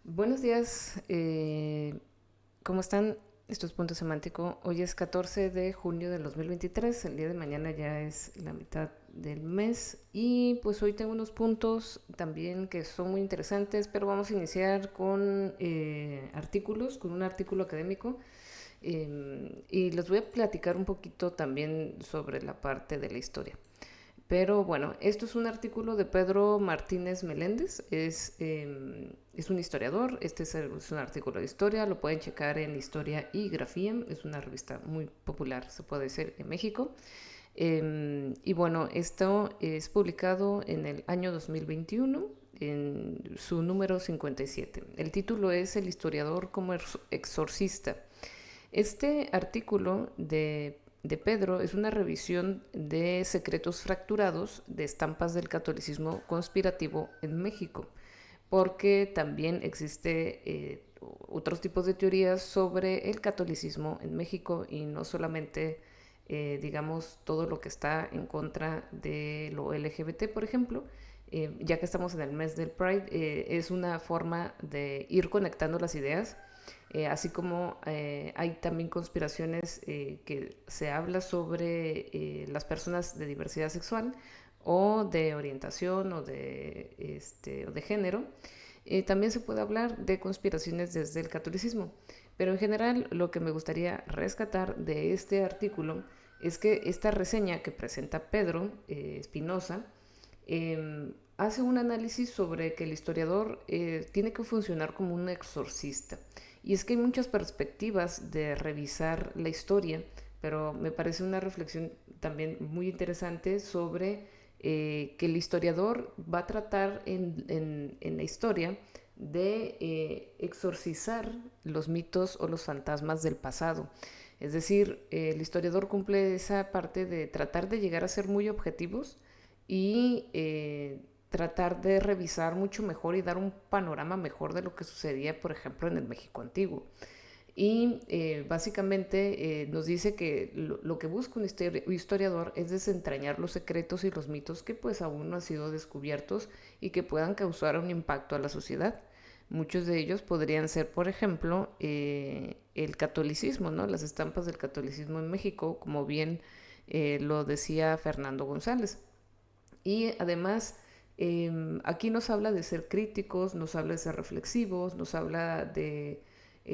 Buenos días, ¿cómo están? Esto es Punto Semántico. Hoy es 14 de junio del 2023, el día de mañana ya es la mitad del mes y pues hoy tengo unos puntos también que son muy interesantes, pero vamos a iniciar con artículos, con un artículo académico y les voy a platicar un poquito también sobre la parte de la historia. Pero bueno, esto es un artículo de Pedro Martínez Meléndez, es un historiador, es un artículo de historia, lo pueden checar en Historia y Grafía, es una revista muy popular, se puede decir, en México. Y bueno, esto es publicado en el año 2021, en su número 57. El título es El historiador como exorcista. Este artículo de Pedro es una revisión de secretos fracturados de estampas del catolicismo conspirativo en México, porque también existe otros tipos de teorías sobre el catolicismo en México y no solamente, digamos, todo lo que está en contra de lo LGBT, por ejemplo. Ya que estamos en el mes del Pride, es una forma de ir conectando las ideas, así como hay también conspiraciones que se habla sobre las personas de diversidad sexual o de orientación o de género. También se puede hablar de conspiraciones desde el catolicismo, pero en general lo que me gustaría rescatar de este artículo es que esta reseña que presenta Pedro Espinosa hace un análisis sobre que el historiador tiene que funcionar como un exorcista. Y es que hay muchas perspectivas de revisar la historia, pero me parece una reflexión también muy interesante sobre que el historiador va a tratar en la historia de exorcizar los mitos o los fantasmas del pasado. Es decir, el historiador cumple esa parte de tratar de llegar a ser muy objetivos y tratar de revisar mucho mejor y dar un panorama mejor de lo que sucedía, por ejemplo, en el México antiguo. Y básicamente nos dice que lo que busca un historiador es desentrañar los secretos y los mitos que pues aún no han sido descubiertos y que puedan causar un impacto a la sociedad. Muchos de ellos podrían ser, por ejemplo, el catolicismo, ¿no? Las estampas del catolicismo en México, como bien lo decía Fernando González. Y además, aquí nos habla de ser críticos, nos habla de ser reflexivos, nos habla de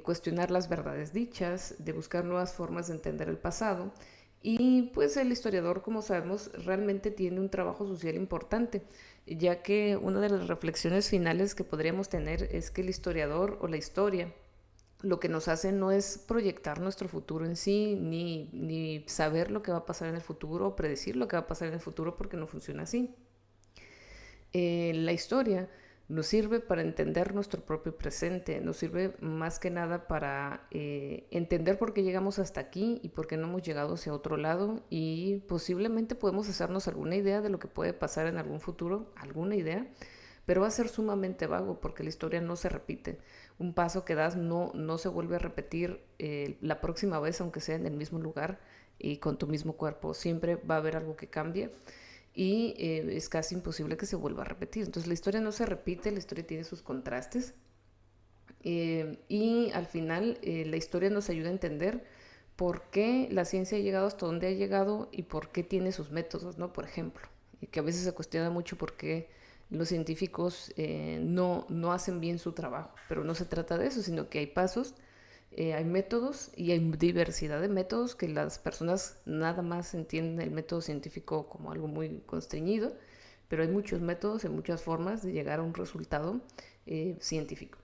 cuestionar las verdades dichas, de buscar nuevas formas de entender el pasado. Y pues el historiador, como sabemos, realmente tiene un trabajo social importante, ya que una de las reflexiones finales que podríamos tener es que el historiador o la historia lo que nos hace no es proyectar nuestro futuro en sí, ni saber lo que va a pasar en el futuro o predecir lo que va a pasar en el futuro, porque no funciona así. La historia nos sirve para entender nuestro propio presente, nos sirve más que nada para entender por qué llegamos hasta aquí y por qué no hemos llegado hacia otro lado, y posiblemente podemos hacernos alguna idea de lo que puede pasar en algún futuro, alguna idea, pero va a ser sumamente vago porque la historia no se repite. Un paso que das no se vuelve a repetir la próxima vez, aunque sea en el mismo lugar y con tu mismo cuerpo. Siempre va a haber algo que cambie y es casi imposible que se vuelva a repetir. Entonces la historia no se repite, la historia tiene sus contrastes, y al final la historia nos ayuda a entender por qué la ciencia ha llegado hasta donde ha llegado y por qué tiene sus métodos, ¿no? Por ejemplo, y que a veces se cuestiona mucho por qué los científicos no hacen bien su trabajo, pero no se trata de eso, sino que hay pasos, hay métodos y hay diversidad de métodos que las personas nada más entienden el método científico como algo muy constreñido, pero hay muchos métodos y muchas formas de llegar a un resultado científico.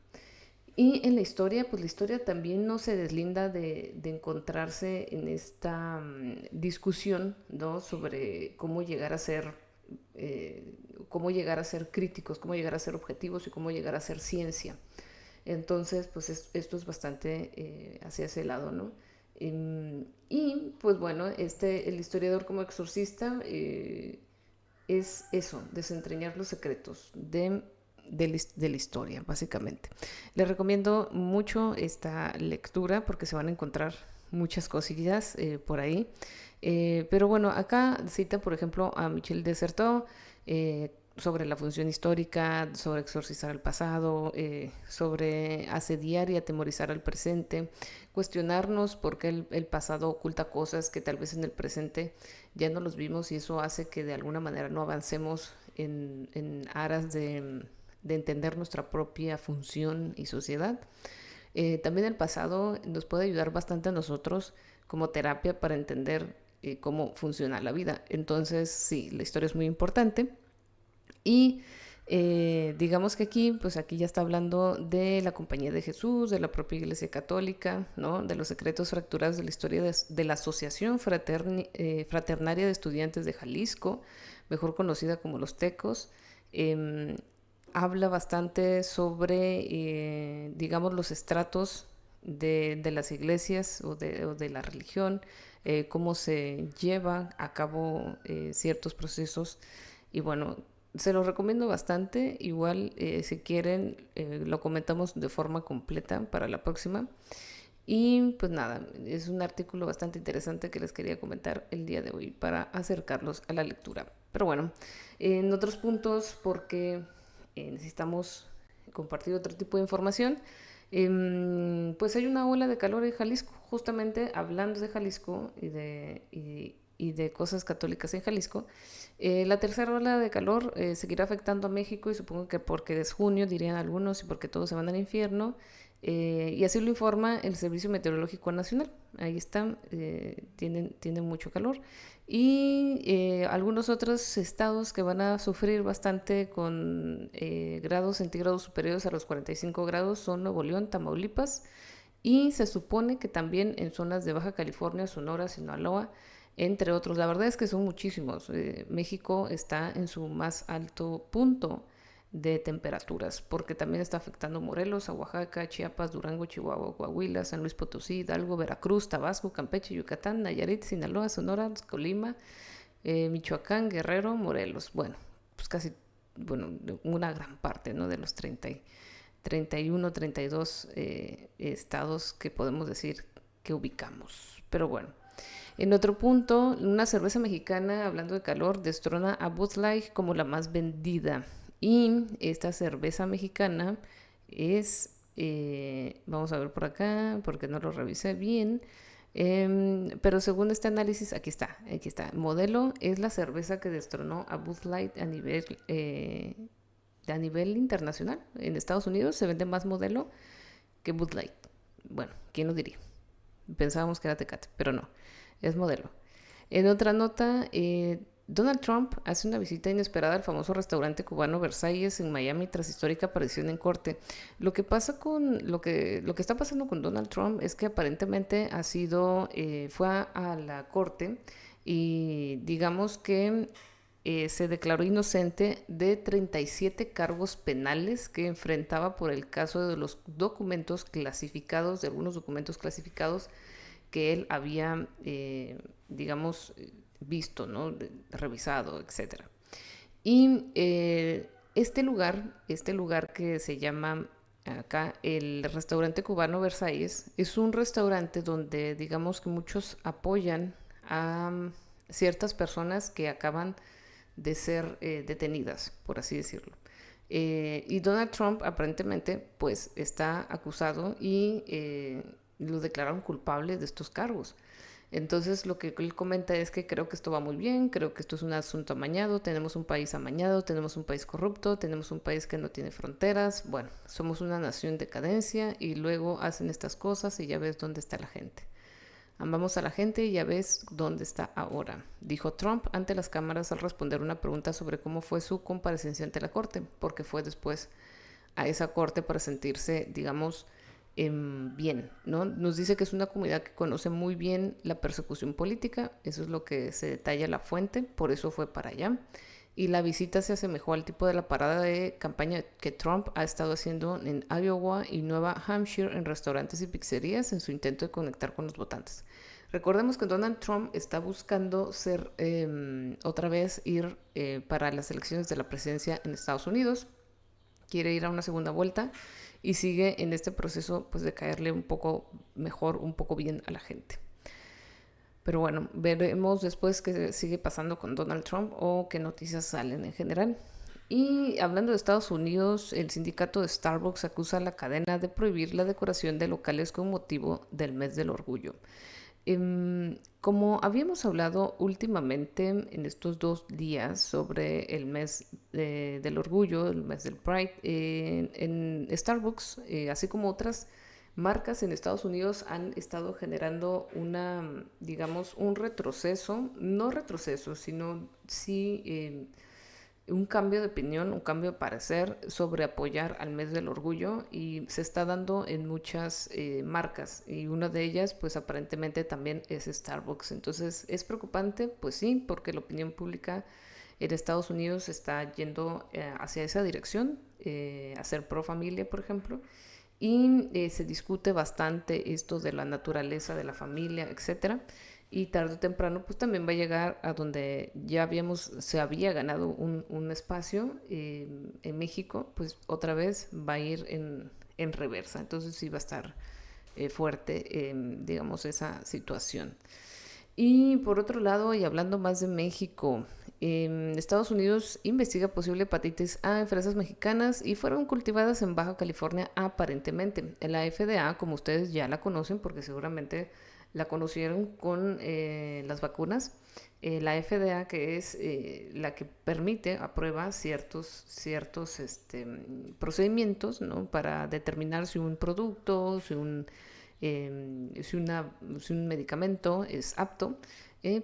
Y en la historia, pues la historia también no se deslinda de encontrarse en esta discusión, ¿no? Sobre cómo llegar a ser críticos, cómo llegar a ser objetivos y cómo llegar a ser ciencia. Entonces, pues esto es bastante hacia ese lado, ¿no? Y pues bueno, el historiador como exorcista es eso, desentrañar los secretos de la historia, básicamente. Les recomiendo mucho esta lectura porque se van a encontrar muchas cosillas por ahí. Pero bueno, acá cita, por ejemplo, a Michel Desserteau, sobre la función histórica, sobre exorcizar el pasado, sobre asediar y atemorizar al presente, cuestionarnos por qué el pasado oculta cosas que tal vez en el presente ya no los vimos y eso hace que de alguna manera no avancemos en aras de entender nuestra propia función y sociedad. También el pasado nos puede ayudar bastante a nosotros como terapia para entender cómo funciona la vida. Entonces, sí, la historia es muy importante. Y digamos que aquí, pues aquí ya está hablando de la Compañía de Jesús, de la propia Iglesia Católica, ¿no? De los secretos fracturados de la historia de la Asociación Fraternaria de Estudiantes de Jalisco, mejor conocida como los Tecos. Eh, Habla bastante sobre, digamos, los estratos de las iglesias o de la religión, cómo se lleva a cabo ciertos procesos. Y bueno, se los recomiendo bastante. Igual, si quieren, lo comentamos de forma completa para la próxima. Y pues nada, es un artículo bastante interesante que les quería comentar el día de hoy para acercarlos a la lectura. Pero bueno, en otros puntos, porque necesitamos compartir otro tipo de información, pues hay una ola de calor en Jalisco, justamente hablando de Jalisco y de cosas católicas en Jalisco. La tercera ola de calor seguirá afectando a México y supongo que porque es junio, dirían algunos, y porque todos se van al infierno. Y así lo informa el Servicio Meteorológico Nacional. Ahí están, tienen mucho calor. Y algunos otros estados que van a sufrir bastante con grados centígrados superiores a los 45 grados son Nuevo León, Tamaulipas, y se supone que también en zonas de Baja California, Sonora, Sinaloa, entre otros. La verdad es que son muchísimos. México está en su más alto punto de temperaturas, porque también está afectando Morelos, a Oaxaca, Chiapas, Durango, Chihuahua, Coahuila, San Luis Potosí, Hidalgo, Veracruz, Tabasco, Campeche, Yucatán, Nayarit, Sinaloa, Sonora, Colima, Michoacán, Guerrero, Morelos. Bueno, pues casi, bueno, una gran parte, ¿no? De los 31, 32 estados que podemos decir que ubicamos. Pero bueno, en otro punto, una cerveza mexicana, hablando de calor, destrona a Bud Light como la más vendida. Y esta cerveza mexicana es, vamos a ver por acá, porque no lo revisé bien, pero según este análisis, aquí está. Modelo es la cerveza que destronó a Bud Light a nivel internacional. En Estados Unidos se vende más Modelo que Bud Light. Bueno, ¿quién lo diría? Pensábamos que era Tecate, pero no, es Modelo. En otra nota, Donald Trump hace una visita inesperada al famoso restaurante cubano Versalles en Miami tras histórica aparición en corte. Lo que pasa con lo que está pasando con Donald Trump es que aparentemente fue a la corte y digamos que se declaró inocente de 37 cargos penales que enfrentaba por el caso de los documentos clasificados, de algunos documentos clasificados que él había, digamos, visto, ¿no? Revisado, etcétera. Y este lugar que se llama acá el restaurante cubano Versalles, es un restaurante donde digamos que muchos apoyan a ciertas personas que acaban de ser detenidas, por así decirlo. Y Donald Trump aparentemente pues está acusado y lo declararon culpable de estos cargos. Entonces lo que él comenta es que creo que esto va muy bien, creo que esto es un asunto amañado, tenemos un país amañado, tenemos un país corrupto, tenemos un país que no tiene fronteras, bueno, somos una nación en decadencia y luego hacen estas cosas y ya ves dónde está la gente. Amamos a la gente y ya ves dónde está ahora, dijo Trump ante las cámaras al responder una pregunta sobre cómo fue su comparecencia ante la corte, porque fue después a esa corte para sentirse, digamos, bien, ¿no? Nos dice que es una comunidad que conoce muy bien la persecución política, eso es lo que se detalla en la fuente, por eso fue para allá. Y la visita se asemejó al tipo de la parada de campaña que Trump ha estado haciendo en Iowa y Nueva Hampshire en restaurantes y pizzerías en su intento de conectar con los votantes. Recordemos que Donald Trump está buscando ser otra vez ir para las elecciones de la presidencia en Estados Unidos, quiere ir a una segunda vuelta y sigue en este proceso pues de caerle un poco mejor, un poco bien a la gente. Pero bueno, veremos después qué sigue pasando con Donald Trump o qué noticias salen en general. Y hablando de Estados Unidos, el sindicato de Starbucks acusa a la cadena de prohibir la decoración de locales con motivo del mes del orgullo. Como habíamos hablado últimamente en estos 2 días sobre el mes del orgullo, el mes del Pride, en Starbucks, así como otras marcas en Estados Unidos, han estado generando digamos, un retroceso, no retroceso, sino sí un cambio de opinión, un cambio de parecer sobre apoyar al mes del orgullo, y se está dando en muchas marcas, y una de ellas pues aparentemente también es Starbucks. Entonces, ¿es preocupante? Pues sí, porque la opinión pública en Estados Unidos está yendo hacia esa dirección, a ser pro familia, por ejemplo, y se discute bastante esto de la naturaleza de la familia, etcétera. Y tarde o temprano pues también va a llegar a donde se había ganado un espacio en México, pues otra vez va a ir en reversa. Entonces sí va a estar fuerte, digamos, esa situación. Y por otro lado, y hablando más de México, Estados Unidos investiga posible hepatitis A en fresas mexicanas y fueron cultivadas en Baja California aparentemente. La FDA, como ustedes ya la conocen, porque seguramente la conocieron con las vacunas, la FDA, que es la que permite, aprueba ciertos procedimientos, ¿no?, para determinar si un producto, si un medicamento es apto,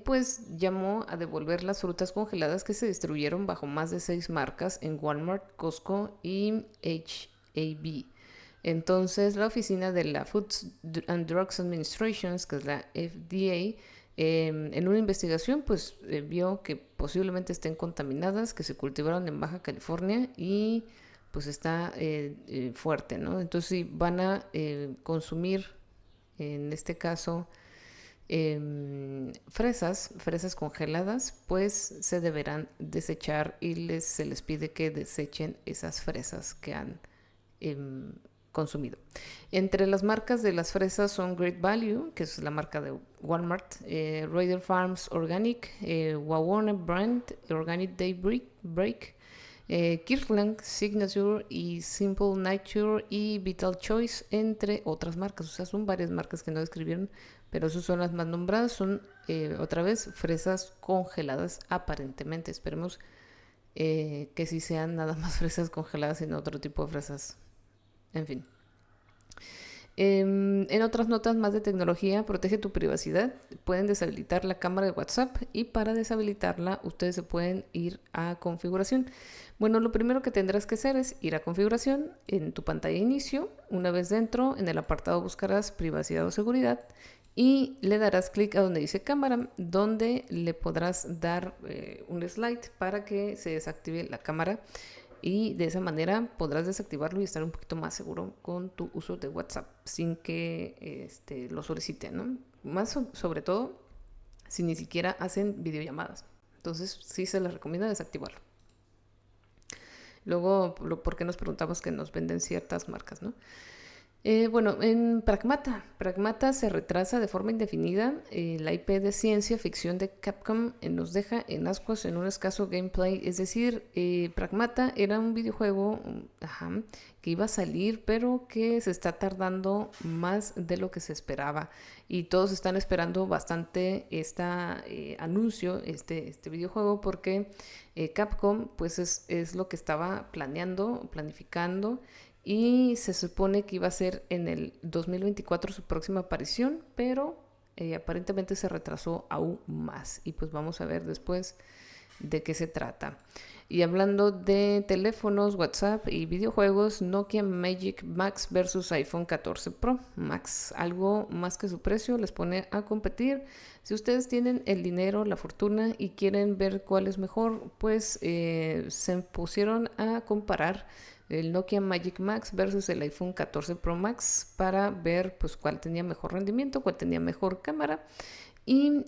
pues llamó a devolver las frutas congeladas que se distribuyeron bajo más de 6 marcas en Walmart, Costco y H-E-B. Entonces, la oficina de la Food and Drugs Administration, que es la FDA, en una investigación, pues vio que posiblemente estén contaminadas, que se cultivaron en Baja California, y pues está fuerte, ¿no? Entonces, si van a consumir, en este caso, fresas congeladas, pues se deberán desechar, y se les pide que desechen esas fresas que han eh, consumido. Entre las marcas de las fresas son Great Value, que es la marca de Walmart, Raider Farms Organic, Wawona Brand Organic Daybreak, Kirkland Signature y Simple Nature y Vital Choice, entre otras marcas. O sea, son varias marcas que no describieron, pero esas son las más nombradas. Son otra vez fresas congeladas aparentemente. Esperemos que sí sean nada más fresas congeladas y no otro tipo de fresas. En fin. En otras notas más de tecnología, protege tu privacidad. Pueden deshabilitar la cámara de WhatsApp, y para deshabilitarla ustedes se pueden ir a configuración. Bueno, lo primero que tendrás que hacer es ir a configuración en tu pantalla de inicio. Una vez dentro, en el apartado buscarás privacidad o seguridad y le darás clic a donde dice cámara, donde le podrás dar un slide para que se desactive la cámara, y de esa manera podrás desactivarlo y estar un poquito más seguro con tu uso de WhatsApp sin que lo solicite, ¿no? Más sobre todo si ni siquiera hacen videollamadas. Entonces sí se les recomienda desactivarlo. Luego, ¿por qué nos preguntamos que nos venden ciertas marcas, no? Bueno, en Pragmata se retrasa de forma indefinida. La IP de ciencia ficción de Capcom nos deja en ascuas en un escaso gameplay. Es decir, Pragmata era un videojuego que iba a salir, pero que se está tardando más de lo que se esperaba. Y todos están esperando bastante este anuncio, este videojuego, porque Capcom pues es lo que estaba planificando, y se supone que iba a ser en el 2024 su próxima aparición, pero aparentemente se retrasó aún más. Y pues vamos a ver después de qué se trata. Y hablando de teléfonos, WhatsApp y videojuegos, Nokia Magic Max versus iPhone 14 Pro Max. Algo más que su precio les pone a competir. Si ustedes tienen el dinero, la fortuna y quieren ver cuál es mejor, pues se pusieron a comparar el Nokia Magic Max versus el iPhone 14 Pro Max para ver pues cuál tenía mejor rendimiento, cuál tenía mejor cámara y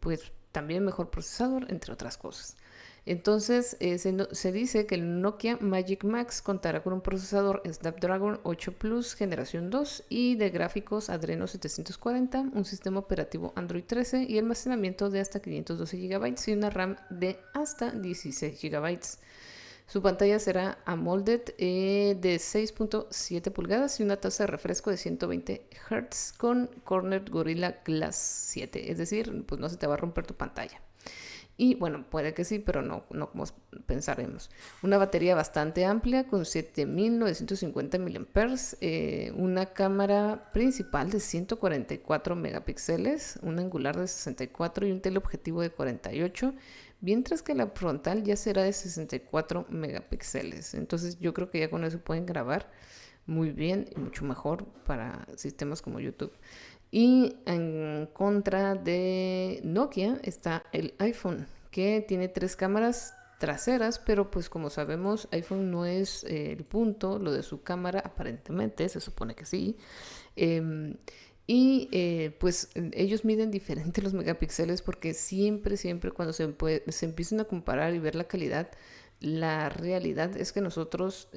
pues también mejor procesador, entre otras cosas. Entonces se dice que el Nokia Magic Max contará con un procesador Snapdragon 8 Plus generación 2 y de gráficos Adreno 740, un sistema operativo Android 13 y almacenamiento de hasta 512 GB y una RAM de hasta 16 GB. Su pantalla será AMOLED de 6.7 pulgadas y una tasa de refresco de 120 Hz con Corning Gorilla Glass 7. Es decir, pues no se te va a romper tu pantalla. Y bueno, puede que sí, pero no como pensaremos. Una batería bastante amplia con 7950 mAh, una cámara principal de 144 megapíxeles, un angular de 64 y un teleobjetivo de 48, mientras que la frontal ya será de 64 megapíxeles. Entonces yo creo que ya con eso pueden grabar muy bien y mucho mejor para sistemas como YouTube. Y en contra de Nokia está el iPhone, que tiene 3 cámaras traseras, pero pues como sabemos, iPhone no es el punto, lo de su cámara aparentemente, se supone que sí. Eh, pues ellos miden diferente los megapíxeles porque siempre cuando se empiezan a comparar y ver la calidad, la realidad es que nosotros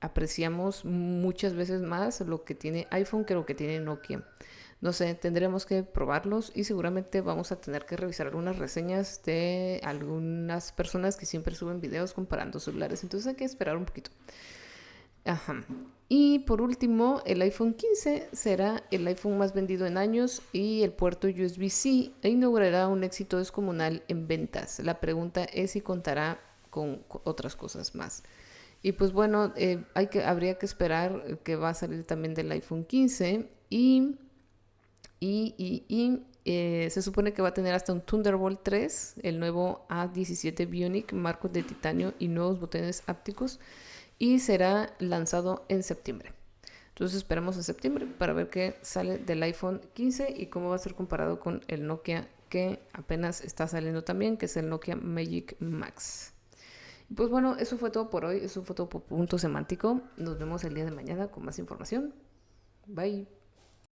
apreciamos muchas veces más lo que tiene iPhone que lo que tiene Nokia. No sé, tendremos que probarlos y seguramente vamos a tener que revisar algunas reseñas de algunas personas que siempre suben videos comparando celulares. Entonces hay que esperar un poquito. Ajá. Y por último, el iPhone 15 será el iPhone más vendido en años y el puerto USB-C inaugurará un éxito descomunal en ventas. La pregunta es si contará con otras cosas más. Y pues bueno, habría que esperar que va a salir también del iPhone 15 se supone que va a tener hasta un Thunderbolt 3, el nuevo A17 Bionic, marcos de titanio y nuevos botones ápticos, y será lanzado en septiembre. Entonces esperamos en septiembre para ver qué sale del iPhone 15 y cómo va a ser comparado con el Nokia que apenas está saliendo también, que es el Nokia Magic Max. Pues bueno, eso fue todo por hoy, eso fue todo por Punto Semántico. Nos vemos el día de mañana con más información. Bye.